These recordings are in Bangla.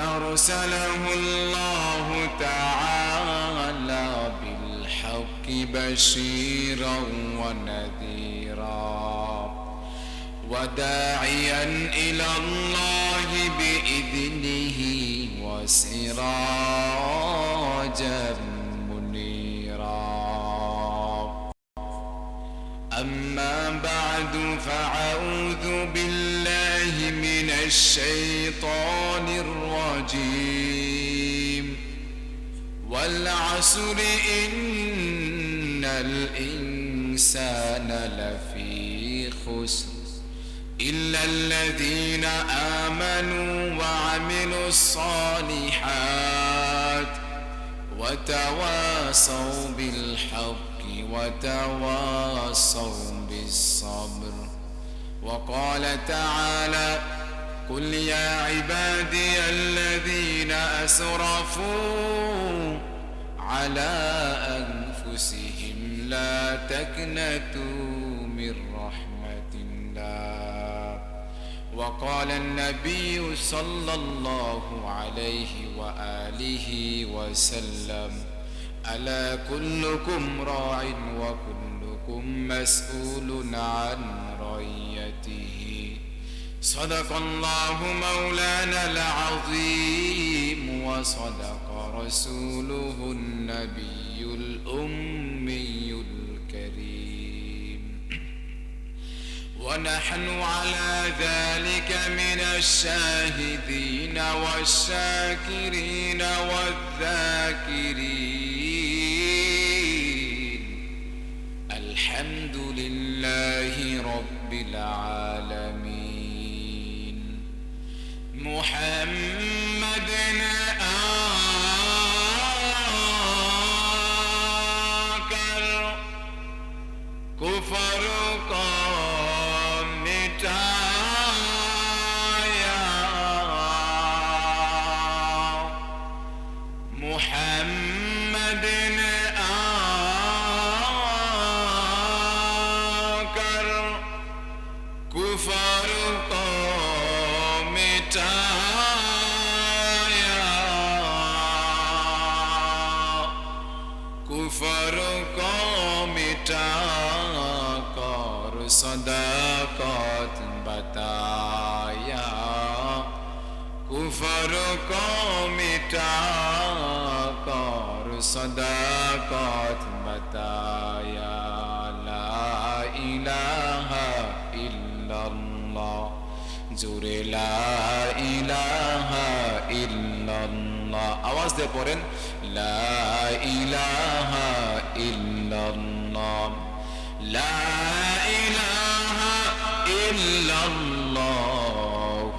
أرسله الله تعالى بالحق بشيرا ونذيرا وداعيا إلى الله بإذنه وسراجا منيرا. أما بعد فأعوذ بالله من الشيطان الرجيم. والعصر إن الإنسان لفي خسر إلا الذين آمنوا وعملوا الصالحات وتواصوا بالحق وتواصوا بالصبر. وقال تعالى: قل يا عبادي الذين أسرفوا على أنفسهم لا تقنطوا من رحمة الله. وقال النبي صلى الله عليه وآله وسلم: ألا كلكم راع وكلكم مسؤول عن رعيته. صدق الله مولانا العظيم وصدق رسوله النبي الأمي الكريم. ونحن على ذلك من الشاهدين والشاكرين والذاكرين. الحمد لله رب العالمين. محمد آكر كفر قامتايا. محمد آكر كفر قامتايا. كفر قامتاكر صداقات بتايا. كفر قامتاكر صداقات بتايا. لا إله إلا الله জোরে লা ইলাহা ইল্লাল্লাহ। আওয়াজ দিয়ে পড়েন লা ইলাহা ইল্লাল্লাহ। লা ইলাহা ইল্লাল্লাহ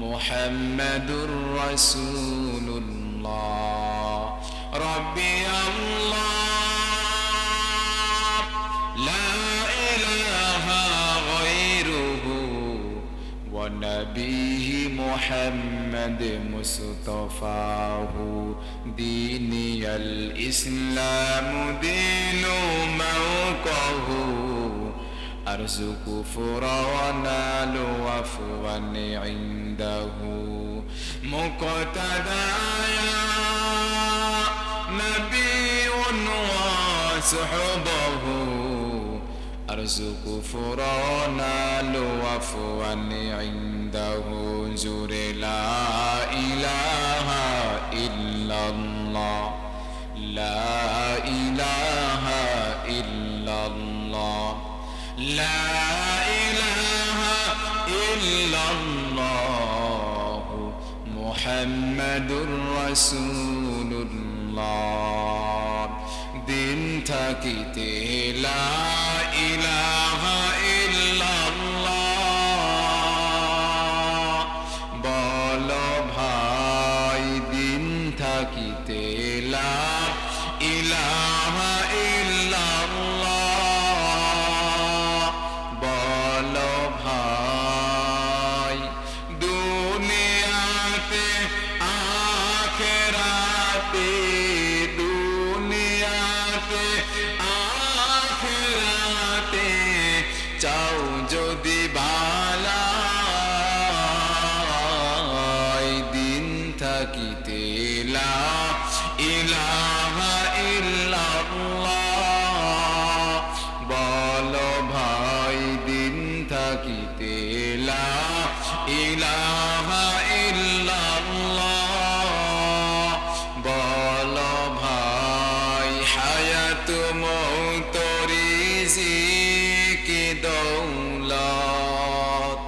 মুহাম্মাদুর রাসূলুল্লাহ। রব্বি আল্লাহ লা ইলাহা গায়রুহু ونبيه محمد مصطفاه. ديني الإسلام دين موقعه. أرزق كفر ونال عفوا عنده. مقتدايا نبي وصحبه. أرزق فرانا عفوا عنده. زور لا إله إلا الله. لا إله إلا الله. لا إله إلا الله محمد رسول الله. দিন থাকিতে লা ইলাহা ইল্লাল্লাহ বল ভাই। দিন থাকিতে লা ইলাহা ইল্লাল্লাহ বল ভাই। দুনিয়াতে আখিরাতে চাও যদি ভালাই দিন থাকিতে লা ইলাহা ইল্লাল্লাহ বলো ভাই দিন থাকিতে লা ইলাহা ইল্লাল্লাহ বলো ভাই হায়াত মৌত রিজিক দৌলত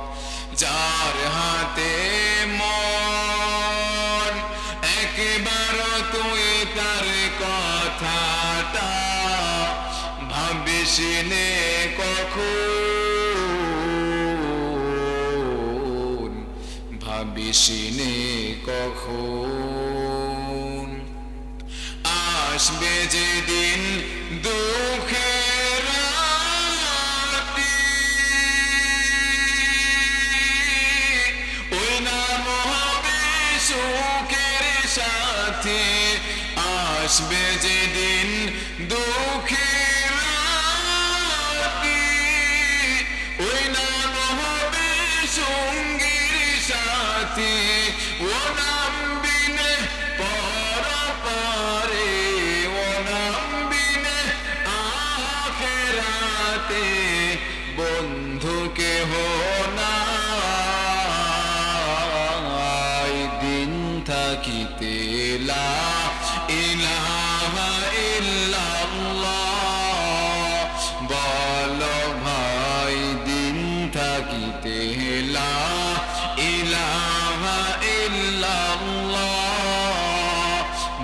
যার হাতে মন একবার তুই তার কথাটা ভাবিস নে কখন ভাবিস নে কখন আসবে যেদিন দুঃখের রাতি ওই নাম হবে সুখের সাথী আসবে যেদিন দুঃখের রাতি ওই নাম হবে সঙ্গীর সাথী ও নাম বিনে পরপারে ও নাম বিনে আখেরাতে বন্ধু কেহ নাই দিন থাকিতে লা ইলাহা ইল্লাল্লাহ বলো ভাই দিন থাকিতে লা ইলাহা ইল্লাল্লাহ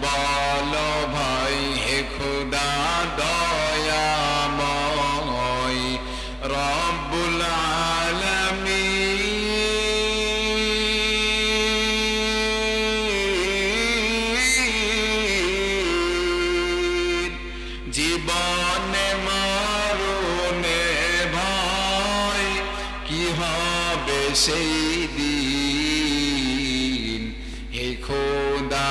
বলো ভাই হে খোদা দয়াময় রব্বুল আলামিন জীবনে মরণে ভাই কি হবে সেই দিন হে খোদা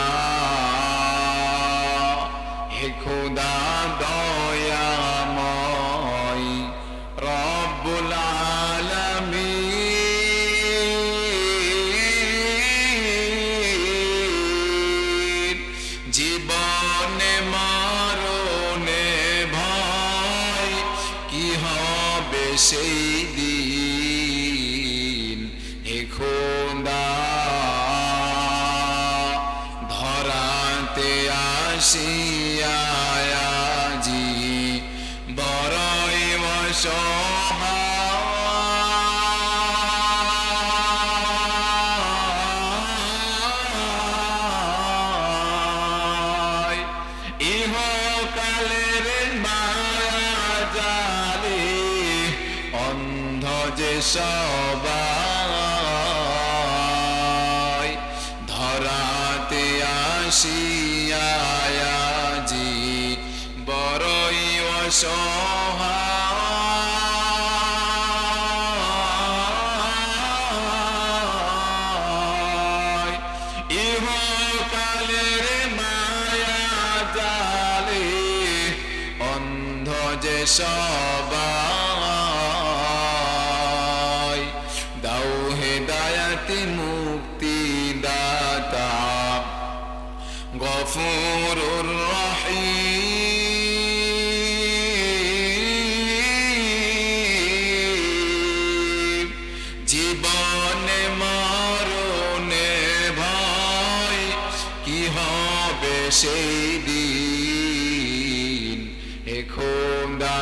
দয়াময় রব্বুল আলামিন জীবনে মরণে ভাই কি হবে সেই দিন হে খোদা ধরাতে আসিয়া আজি বড়ই অসহায় ইহকালের মায়া জালে অন্ধ যে সবাই ধরাতে আসিয়া আজি বড়ই অসহায় ইহকালের মায়া জালে অন্ধ যে সবাই দাও হেদায়াতি মুক্তি দাতা গফুরুর রহিম জীবনে মরণে ভাই কি হবে সেই দিন হে খোদা